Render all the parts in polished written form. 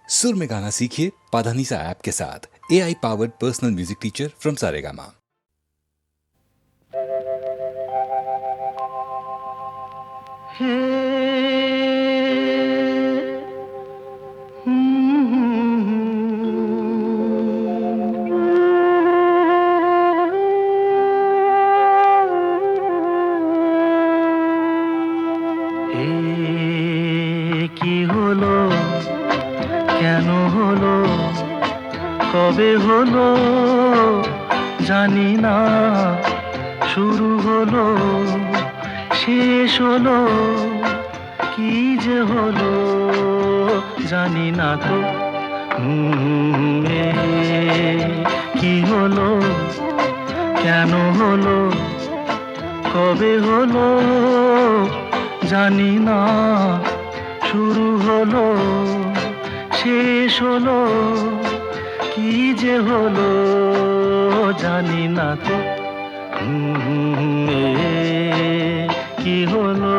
सुर में गाना सीखिए पाधानीसा ऐप के साथ। AI powered personal music teacher from Saregama. কি হলো, কেন হলো, কবে হলো জানি না, শুরু হলো শেষ হলো, কি যে হলো জানি না তো। কি হলো, কেন হলো, কবে হলো জানি না, শুরু হলো শেষ হলো, কি যে হলো জানি না তো। কি হলো,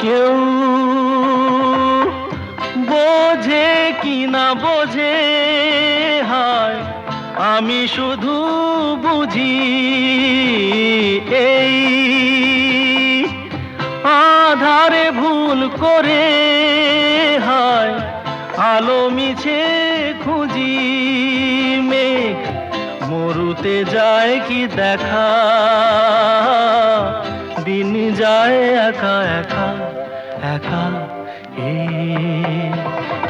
কেউ বোঝে কি না বোঝে, হায় আমি শুধু বুঝি এই আধারে ভুল করে, হায় আলো মিছে খুঁজি, মেঘ মরুতে যায় কি দেখা, দিন যায় একা একা একা।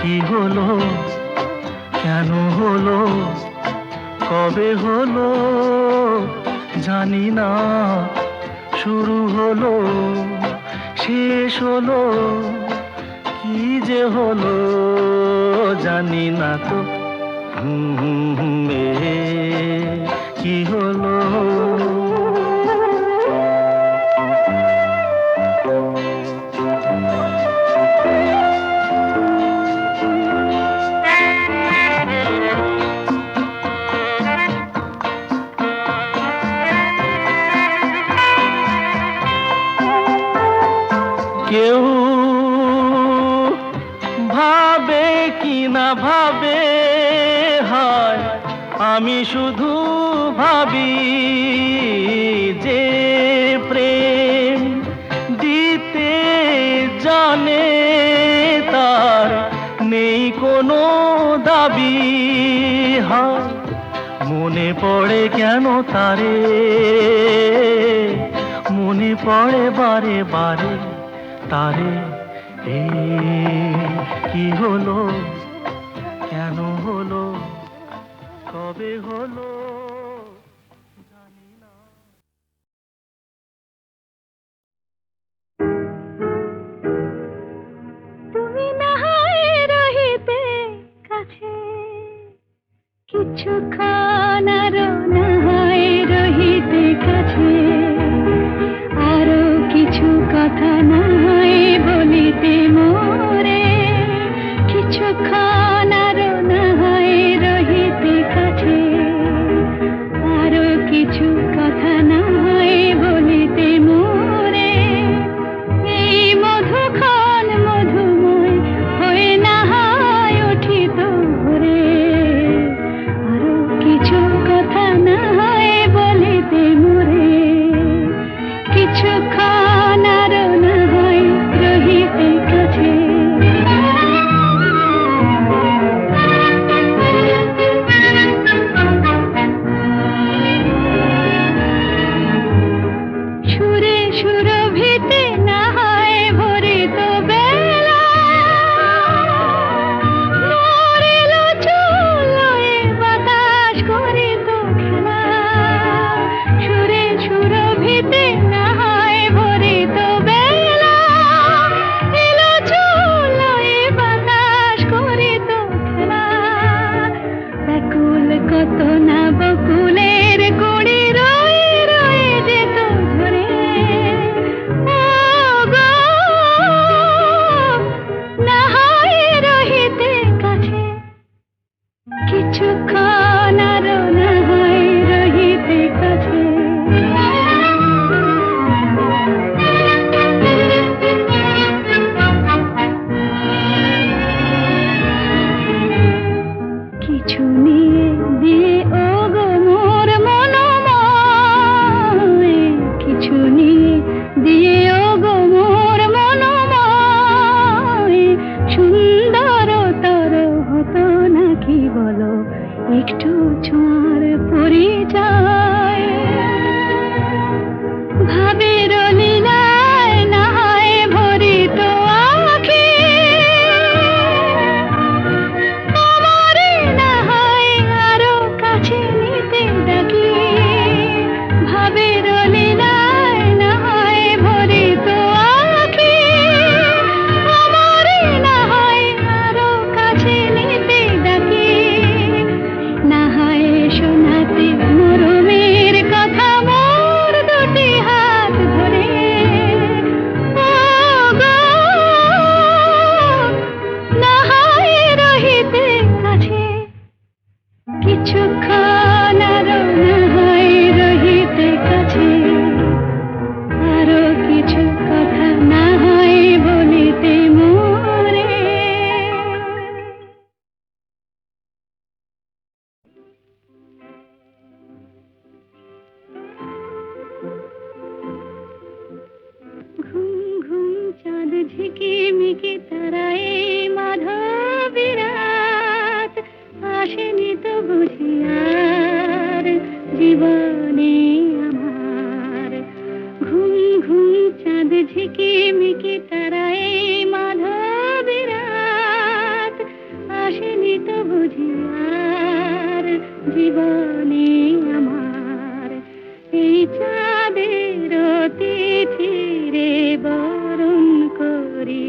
কি হলো, কেন হলো, কবে হলো জানি না, শুরু হলো শেষ হলো, কি যে হলো জানি না তো। কি হলো, কেউ ভাবে কি না ভাবে, হায় আমি শুধু ভাবি যে প্রেম দিতে জানে, তার নেই কোনো দাবি, হায় মনে পড়ে কেন তারে, মনে পড়ে বারে বারে তারে। কি হলো, কেন হলো, কবে হলো জানি না। তুমি না হয় রহিতে কাছে, কিছুক্ষণ আরো না হয় রহিতে কাছে, আরো কিছু কথা না হয় বলিতে মোরে, কিছুক্ষণ আরো না হয় রহিতে কাছে, আরো কিছু কথা না হয় বলিতে মোরে, এই মধুক্ষণ মধুময় হয়ে না হয় উঠিত ভোরে, আরো কিছু কথা না হয় বলিতে মোরে, কিছুক্ষণ আরো না হয় ঝিকিমিকি তারায় মাধবী রাত আসেনি তো বুঝি আর জীবনে আমার ঘুম ঘুম চাঁদ ঝিকিমিকি তারায় মাধবী রাত আসেনি তো বুঝি আর জীবনে আমার এই চাঁদের তিথিরে বরণ করি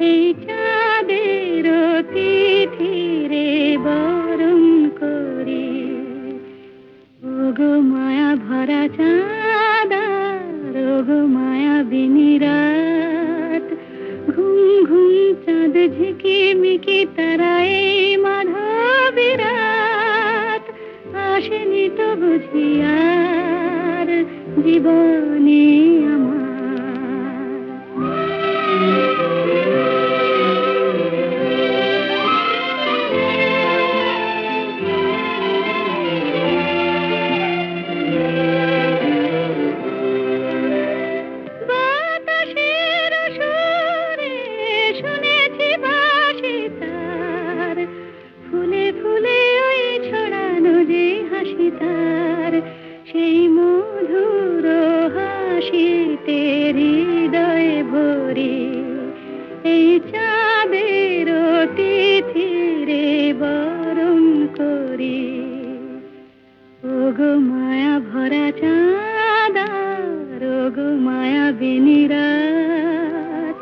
এই চাঁদের তিথিরে বরণ করি ওগো মায়া ভরা চাঁদা ওগো মায়া বিনি রাত ঘুম ঘুম চাঁদ ঝিকিমিকি তারায় মাধবী রাত আসেনি তো বুঝি আর জীবনে আমার বাতাসের সুরে শুনেছি বাঁশি তার ফুলে ফুলে ওই ছড়ানো যে হাসি তার সেই মধুর হাসিতে হৃদয় ভরে এই চাঁদের তিথিরে বরণ করি ওগো মায়া ভরা চাঁদা ওগো মায়া বিনি রাত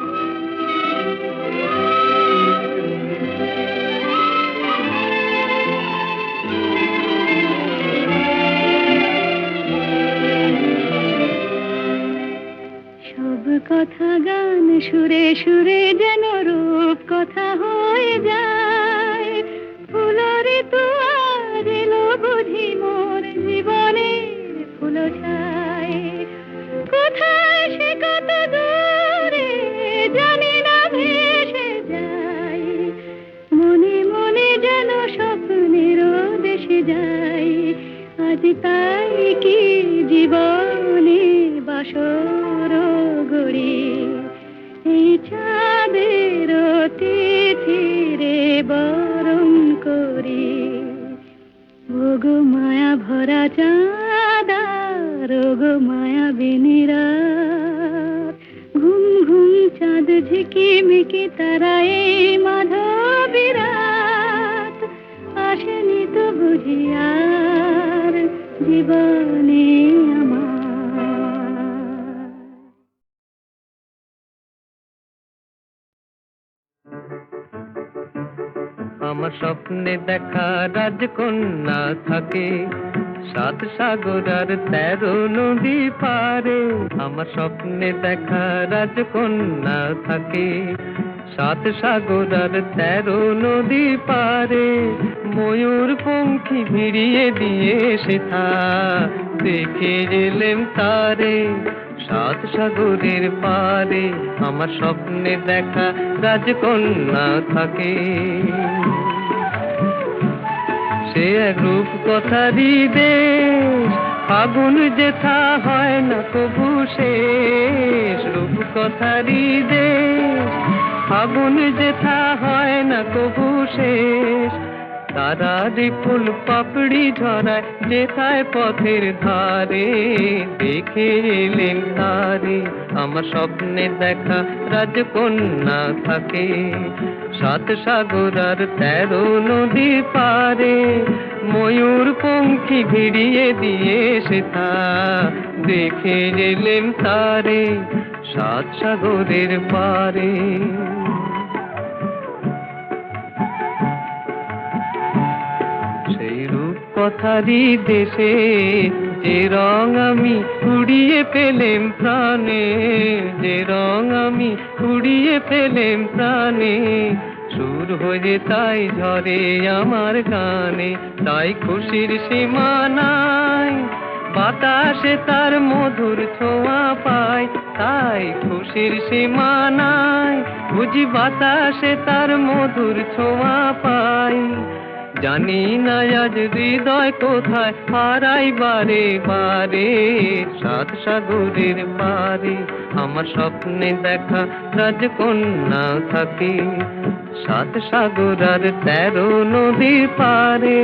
সব কথা গান সুরে সুরে যেন রূপ কথা হয়ে যায় ফুলরে তো আজ এলো বুঝি মোর জীবনের ফুল ছায় কোথায় সে কত দূরে জানি না ভেসে যায় মনে মনে যেন স্বপ্নের দেশে যায় আজ তাই কি জীবনে বাসর গড়ি এই চাঁদের তিথিরে বরণ করি ওগো মায়া ভরা চাঁদা ওগো মায়া বিনি রাত ঘুম ঘুম চাঁদ ঝিকিমিকি তারায় মাধবী রাত আসেনি তো বুঝি আর জীবনে আমার আমার স্বপ্নে দেখা রাজকন্যা থাকে 7 সাগর আর 13 নদী পারে আমার স্বপ্নে দেখা রাজকন্যা থাকে 7 সাগর আর 13 নদী পারে ময়ূর পঙ্খী ভিড়িয়ে দিয়ে সেথা দেখে এলেম তারে 7 সাগরের পারে আমার স্বপ্নে দেখা রাজকন্যা থাকে সে এক রূপ কথারই দেশ ফাগুন যেথা হয় না কবু শেষ রূপ কথারই দেশ ফাগুন যেথা হয় না কবু শেষ তারারি ফুল পাপড়ি ঝরায় যেথায় পথের ধারে দেখে এলেন তারে আমার স্বপ্নে দেখা রাজকন্যা থাকে 7 সাগর আর 13 নদী পারে ময়ূর পঙ্খী ভিড়িয়ে দিয়ে সেথা দেখে এলেন তারে 7 সাগরের পারে সেই রূপ কথারই দেশে যে রং আমি কুড়িয়ে পেলেম প্রাণে যে রং আমি কুড়িয়ে পেলেম প্রাণে সুর হয়ে তাই ঝরে আমার গানে তাই খুশির সীমা নাই বাতাসে তার মধুর ছোঁয়া পাই তাই খুশির সীমা নাই বুঝি বাতাসে তার মধুর ছোঁয়া পাই জানি না আজ হৃদয় কোথায় হারাই বারে বারে। সাত সাগরের পারে আমার স্বপ্নে দেখা রাজকন্যা থাকে। সাত সাগর আর 13 নদীর পারে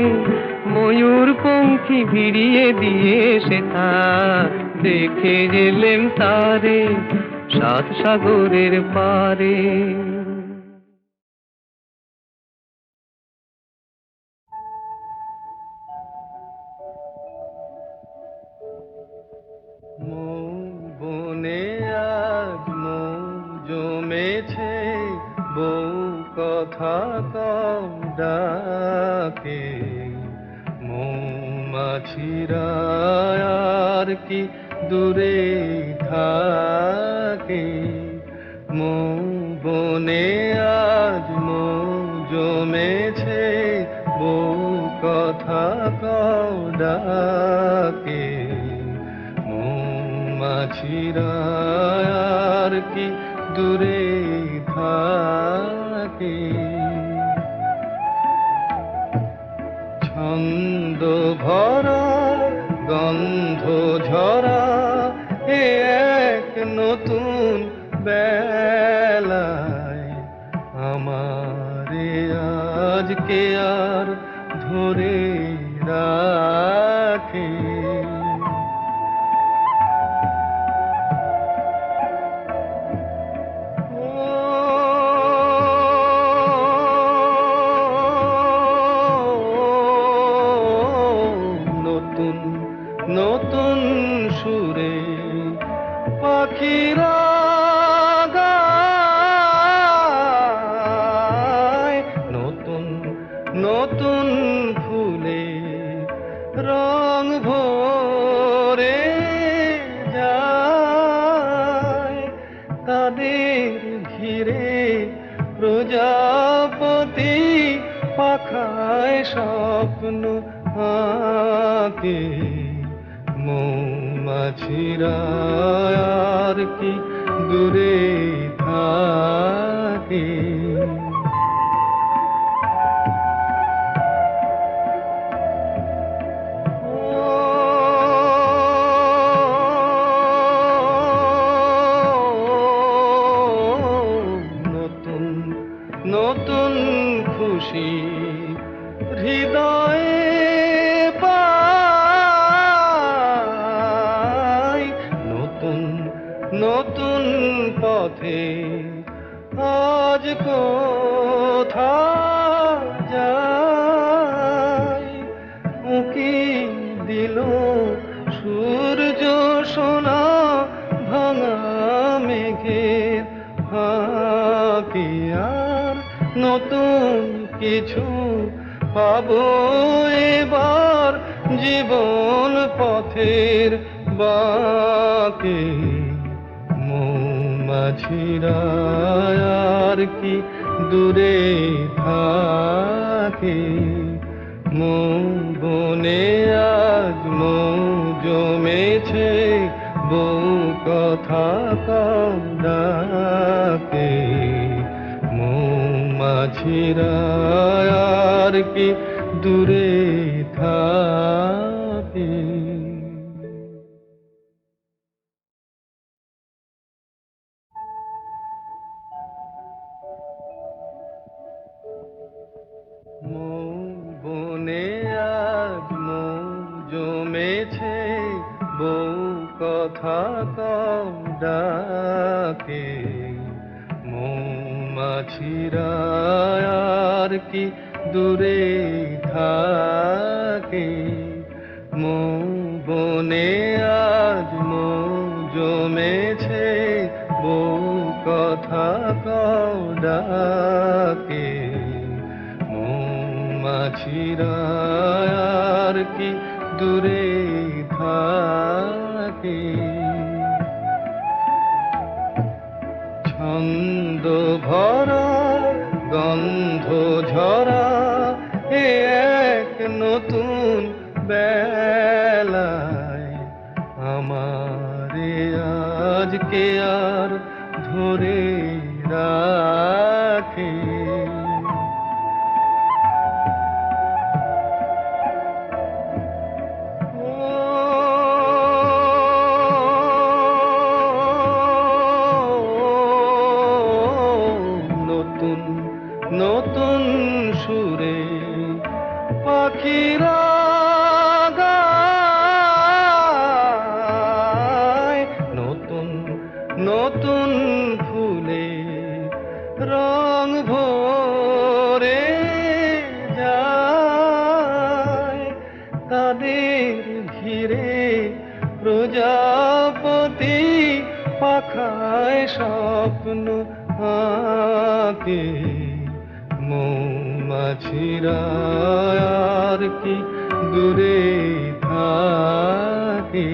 ময়ূর পঙ্খী ভিড়িয়ে দিয়ে সেথা দেখে গেলেন তারে সাত সাগরের পারে। বনে আজ মৌ জমেছে, বউ কথা কম ডাকে। মৌমাছিরা আর কি দূরে থাকে। বনে আজ মৌ জমেছে, বউ কথা কম ডাকে। মৌমাছিরা আর কি দূরে থাকে। ছন্দ ভরা গন্ধ ঝরা এ এক নতুন বেলায় আমারে আজকে আর ধরে রাখে। নতুন সুরে পাখিরা গায়, নতুন নতুন ফুলে রং ভরে যায়। তাদের ঘিরে প্রজাপতি পাখায় স্বপ্ন আঁকে। মৌমাছিরা আর কি দূরে থাকে। নতুন নতুন খুশি হৃদয়ে নতুন পথে আজ কোথা যায়। উকি দিল সূর্য সোনা ভাঙা মেঘের ফাঁকে। আর নতুন কিছু পাবো এবার জীবন পথের বাঁকে। মৌমাছিরা আর কি দূরে থাকে। বনে আজ মৌ জমেছে, বউ কথা কম ডাকে। মৌমাছিরা আর কি দূরে থাকে। বনে আজ মৌ জমেছে, বউ কথা কম ডাকে। মৌমাছিরা আর কি দূরে থাকে। বনে আজ মৌ জমেছে, বউ কথা কম ডাকে। মৌমাছিরা আর কি দূরে থাকে। ছন্দ ভরা গন্ধ ঝরা এ এক নতুন বেলায় আমারে আজকে আর ধরে রাখে। স্বপ্ন আঁকে মৌমাছিরা আর কি দূরে থাকে।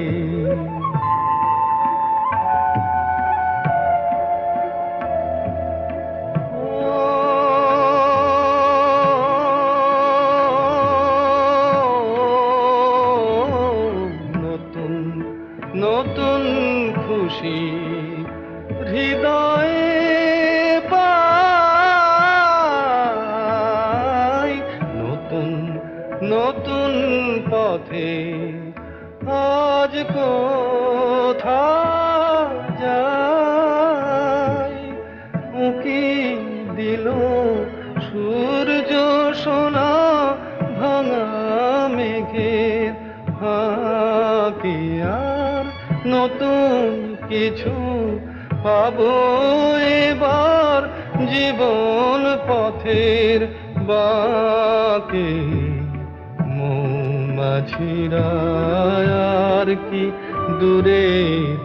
নতুন নতুন খুশি হৃদয়ে পাই, নতুন নতুন পথে আজ কোথা যাই। উঁকি দিল সূর্য সোনা ভাঙা মেঘের ফাঁকে, আর নতুন কিছু পাবো এবার জীবন পথের বাঁকে। মৌমাছিরা আর কি দূরে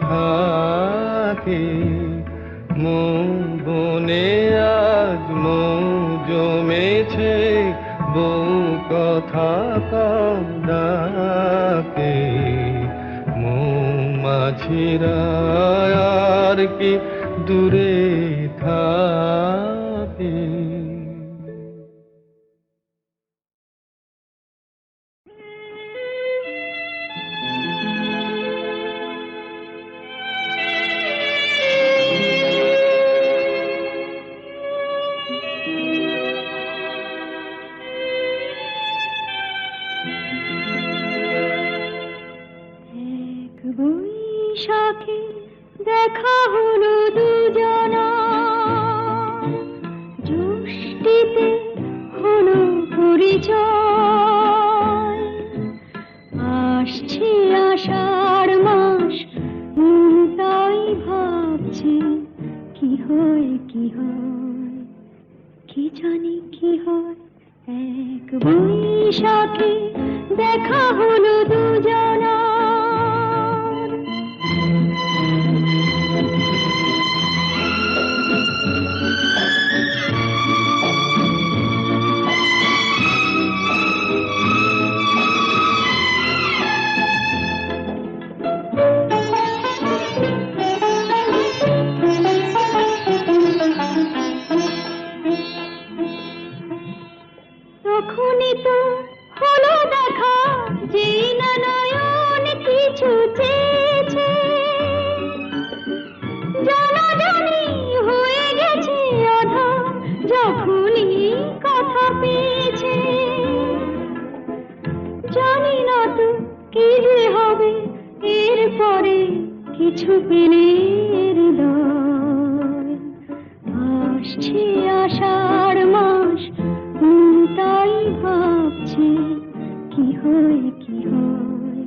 থাকে, মৌ বনে আজ মৌ জমেছে, বউ কথা কম ডাকে। মৌমাছিরা আর কি দূরে থাকে। বৈশাখে দেখা হলো দুজনা, জ্যৈষ্ঠীতে হলো পরিচয়। আসছে আষাঢ় মাস, তাই ভাবছি কি হয় কি হয়, কি জানি কি হয়। এক বৈশাখে দেখা হলো দুজনা। তখনই তো হলো দেখা, যেই না নয়ন কিছু চেয়েছে, জানাজানি হয়ে গেছে আধা যখনই কথা পেয়েছে। জানি না তো কি যে হবে এরপরে, কিছু পেলে হৃদয়। আসছে আষাঢ় মাস, তাই ভাবছি কি হয় কি হয়,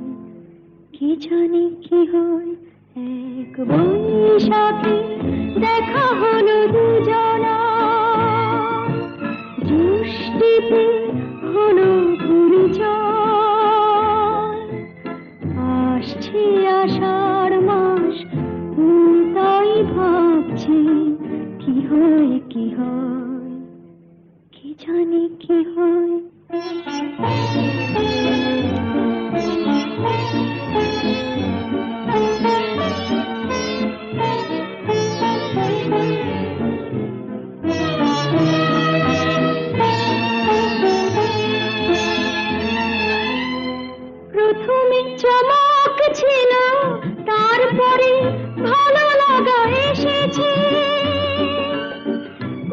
কি জানি কি হয়। এক বৈশাখে দেখা হলো দুজনা, জ্যৈষ্ঠীতে হলো পরিচয়। আসছে আষাঢ় মাস, তাই ভাবছি কি হয় কি হয়, কি জানি কি হয়। প্রথমে চমক ছিল, তারপরে ভালো লাগা এসেছে।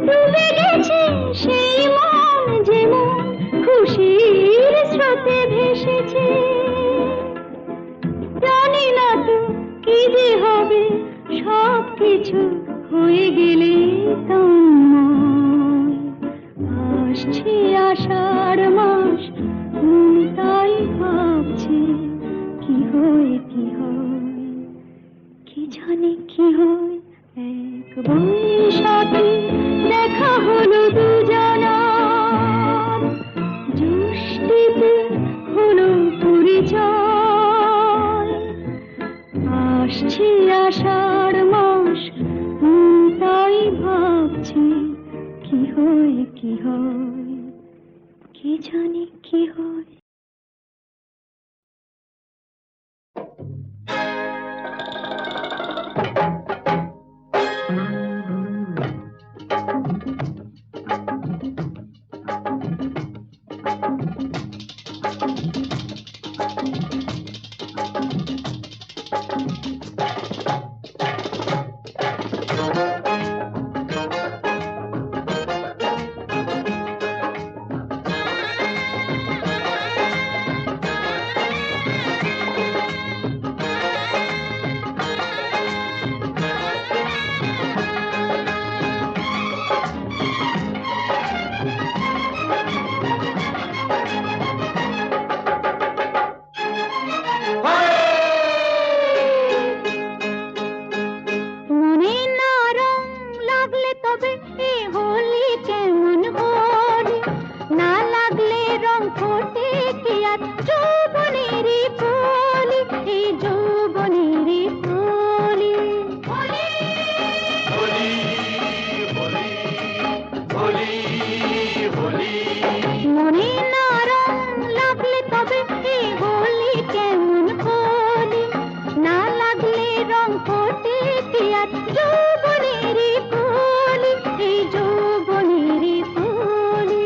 ডুবে গেছে সেই মন, যেমন খুশির স্রোতে ভেসেছে। জানি না তো কি যে হবে, সব কিছু হয়ে গেলে তন্ময়। আসছে আষাঢ় মাস, তাই ভাবছি কি হয় কি হয়, কি জানি কি হয়। এক বৈশাখে দেখা হলো দুজনা, জ্যৈষ্ঠীতে হলো পরিচয়। আসছে আষাঢ় মাস, কি হয়, কি জানি কি হয়। মনে নরম লাগলে তবে এ হোলি কেমন হোলি, না লাগলে রং ফোটে কি আর যৌবনেরই কলি, এই যৌবনেরই কলি। মনে নরম লাগলে তবে এ হোলি কেমন হোলি, না লাগলে রং ফোটে কি আর যৌবনেরই কলি, এই যৌবনেরই কলি।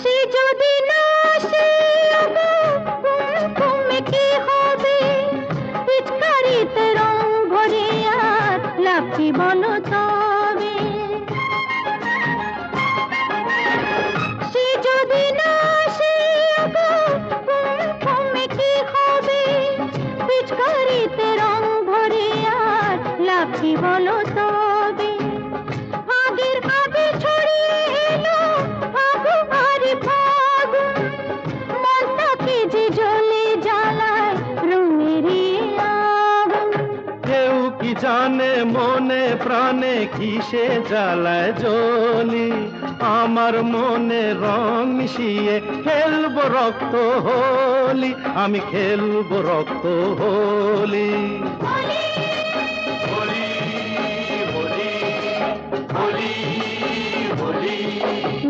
সে যদি না আসে ওগো, কুমকুমে কি হবে, পিচকারিতে রং ভরে আর লাভ কি বলো তবে। সে যদি না আসে ওগো, কুমকুমে কি হবে, পিচকারিতে রং ভরে আর লাভ কি বলো তবে। আগের আগে ছড়িয়ে এলো ফাগুন আর ফাগুন, মনটাকে যে জ্বলে জ্বালায় রঙেরই আগুন। কেউ কি জানে মনে প্রাণে কিসে জ্বালায় জ্বলি, আমার মনে রং মিশিয়ে খেলবো রক্ত হোলি, আমি খেলবো রক্ত হোলি।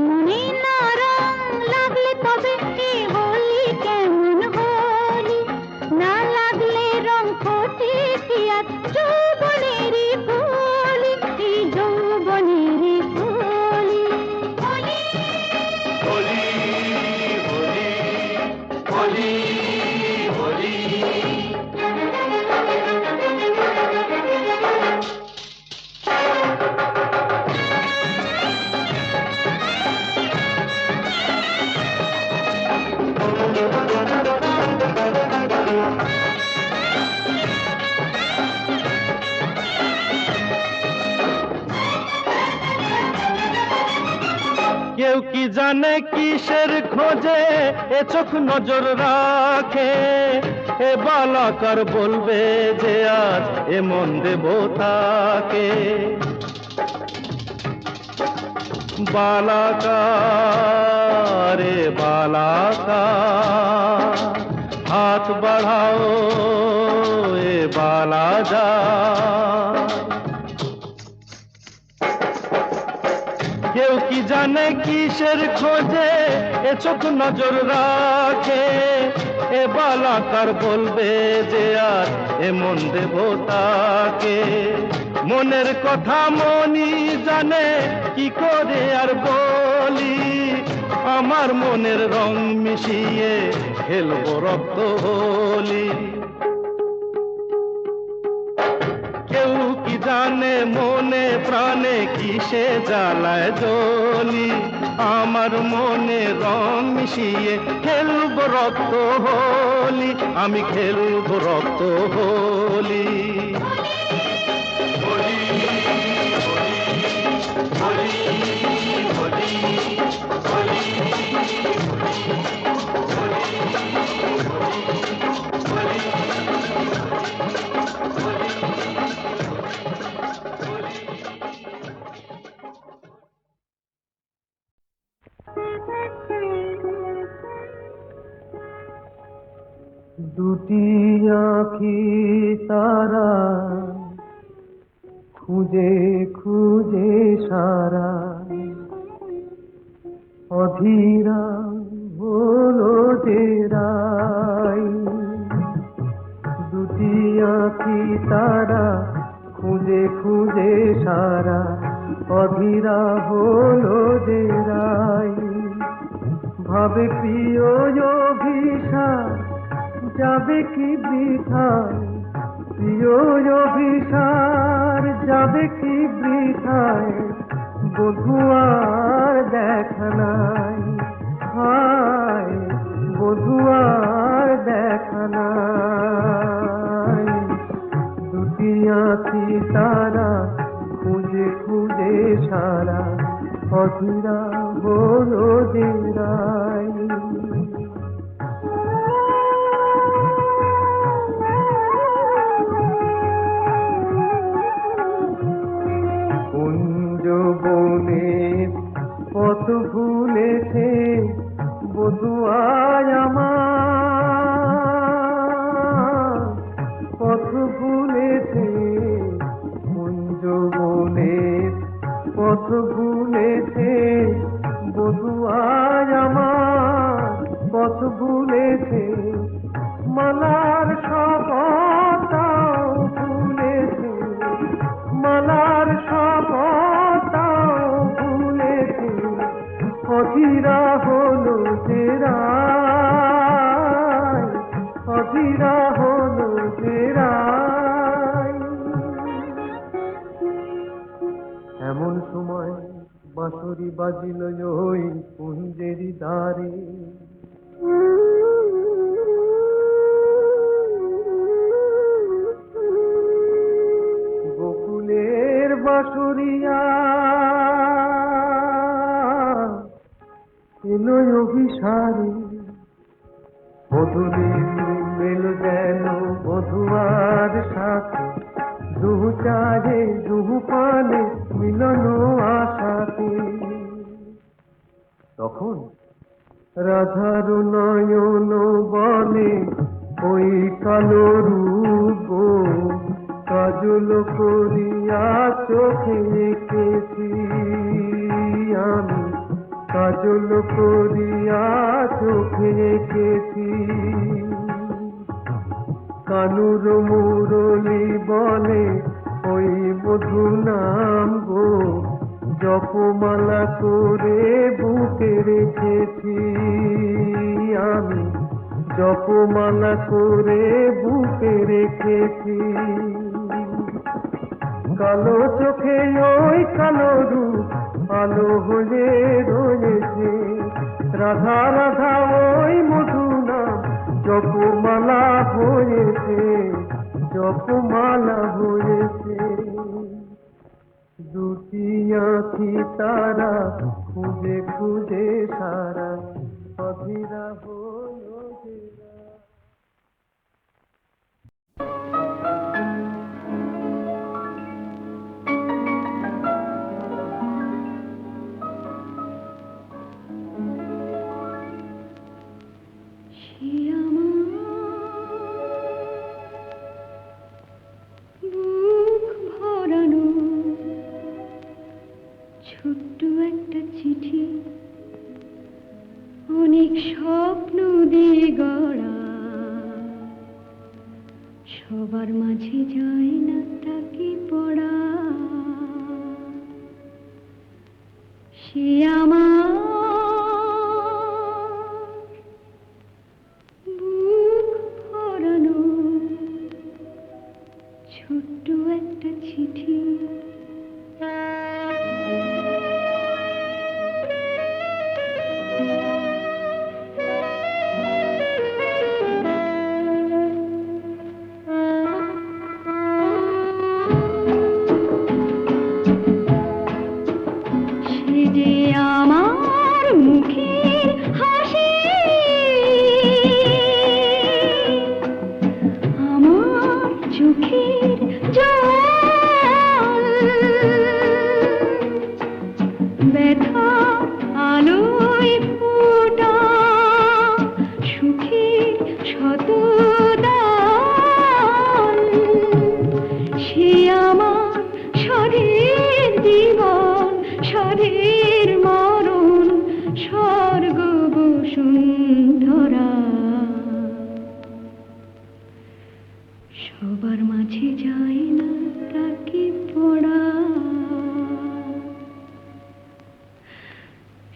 মনে নরম লাগলে তবে এ হোলি কেমন হোলি, না লাগলে রং ফোটে কি আর যৌবনেরই কলি, এই যৌবনেরই কলি। কেউ কি জানে কিসের খোঁজে এ চোখ নজর রাখে, এ বালাকার বলবে যে আজ এ মন দেব তাকে। বালাকার এ বালাকার, হাত বাড়াও এ বালাজা। কেউ কি জানে কিসের খোঁজে এ চোখ নজর রাখে, এ বালাকার বলবে যে আর এ মন দেব তাকে। মনের কথা মনি জানে কি করে আর বলি, আমার মনের রং মিশিয়ে খেলবো রক্ত হোলি। কেউ কি জানে মনে প্রাণে কিসে জ্বালায় জ্বলি, আমার মনে রং মিশিয়ে খেলবো রক্ত হোলি, আমি খেলবো রক্ত হোলি। দুটি আঁখি তারা খুঁজে খুঁজে সারা অধীরা হলো যে রাই। দুটি আঁখি তারা খুঁজে খুঁজে সারা অধীরা হলো যে রাই। ভাবে প্রিয় অভিশাপ যাবে কি বৃথায়, প্রিয় অভিসার যাবে কি বৃথায়, বধুয়ার দেখা নাই, হায় বধুয়ার দেখা নাই। দুটি আঁখি তারা খুঁজে খুঁজে সারা অধীরা হলো যে রাই। বনের পথ ভুলেছে বধুয়ায় আমার, পথ ভুলেছে কুঞ্জ বনের পথ ভুলেছে বধুয়ায় আমার, পথ ভুলেছে মালার শপথটাও ভুলেছে, মালার শপথটাও ভুলেছে, অধীরা হলো যে রাই, অধীরা হলো যে রাই। এমন সময় বাঁশরি বাজিল ওই কুঞ্জেরি দ্বারে, গোকুলের বাঁশরিয়া এলো অভিসারে, বধূর মেল যেন বধুয়ার সাথে, দুহু চারে দুহু পানে মিলন আশাতে। তখন রাধার নয়ন বলে ওই কালো রূপ কাজল করিয়া চোখে এঁকেছি আমি, কাজল করিয়া চোখে এঁকেছি। কানুর মুরলি বলে ওই মধু নাম গো, জপমালা করে বুকে রেখেছি আমি, জপমালা করে বুকে রেখেছি। কালো চোখে ওই কালো রূপ আলো হয়ে রয়েছে, রাধা রাধা ওই মধু নাম জপমালা হয়েছে, জপমালা হয়েছে। দুটি আঁখি তারা খুঁজে খুঁজে সারা অধীরা হলো যে রাই। ছোট্ট একটা চিঠি, অনেক স্বপ্ন দিয়ে গড়া, সবার মাঝে যায় না তাকে পড়া। সে আমার বুক ভরানো ছোট্ট একটা চিঠি। আমার চোখের জল ব্যথা আলোয় ফোটা সুখের শতদান সে আমার স্বরের জীবন স্বরের মরণ স্বর্গ বসুন্ধরা সবার মাঝে যায় না তাকে পড়া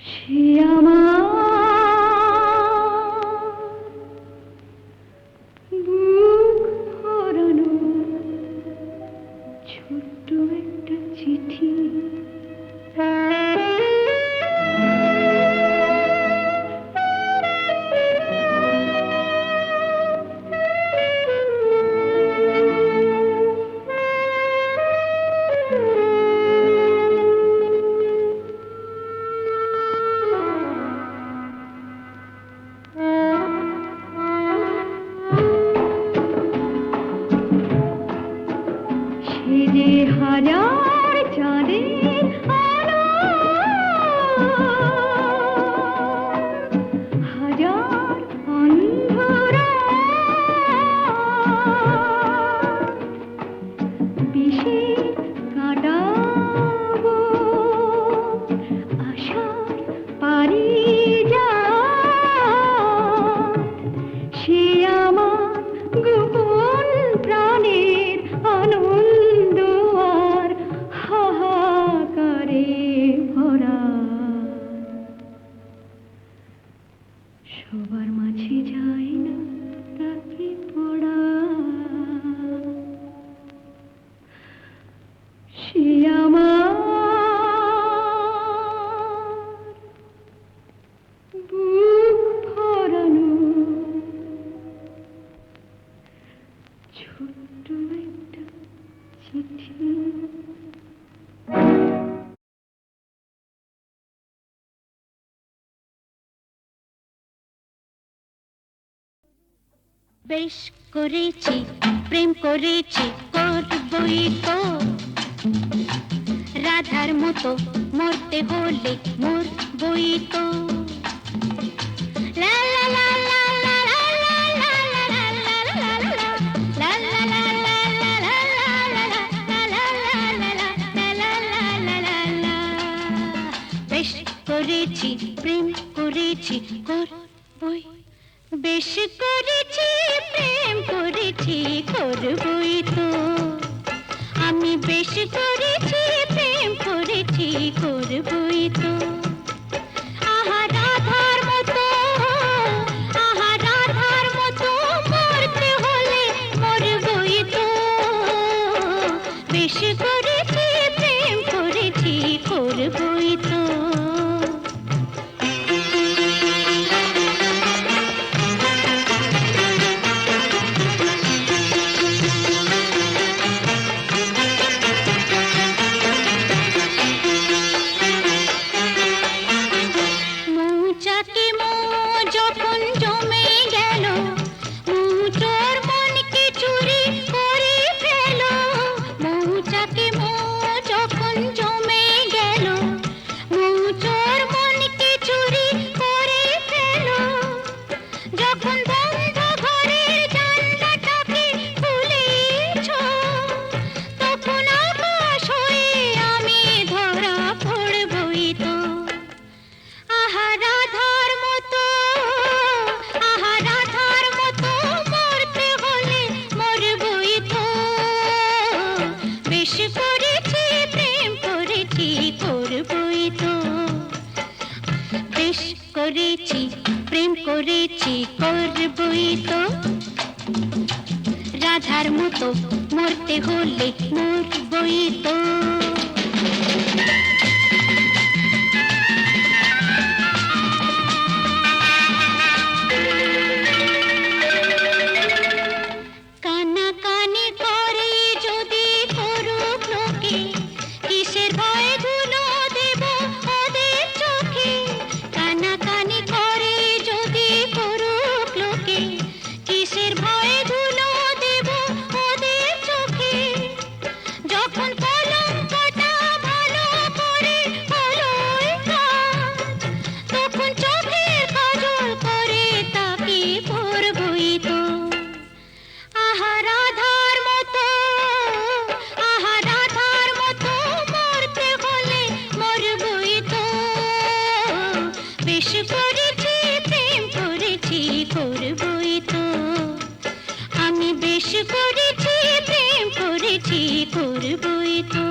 সে আমার বুক ভরানো ছোট্ট একটা চিঠি সে যে হাজার চাঁদের আলো হাজার অন্ধরা বিষে কাটাবো আশার পারি যা সে আমার গোপন প্রাণের আনন্দ আর হাহাকারে ভরা সবার মাঝে যায় না তাকে পড়া সে আমার বুক ভরানো ছোট্ট একটা চিঠি বেশ করেছি প্রেম করেছি করবই তো রাধার মতো মরতে হলে মরবই তো লা লা লা লা লা লা লা লা লা লা লা লা লা লা লা লা লা লা। বেশ করেছি প্রেম করেছি করবই বেশ করেছি প্রেম করেছি করবই তো আমি বেশ করেছি প্রেম করেছি করবই তো আহা রাধার মতো মরতে হলে মরবই তো বেশ করেছি প্রেম করেছি করবই তো করেছি প্রেম করেছি করবই তো রাধার মতো মরতে হলে মরবই তো কানাকানি করে যদি করুক লোকে কিসের ভয়ে ধুলো দেব ওদের চোখে কানাকানি করে যদি করুক লোকে বেশ করেছি প্রেম করেছি করবই তো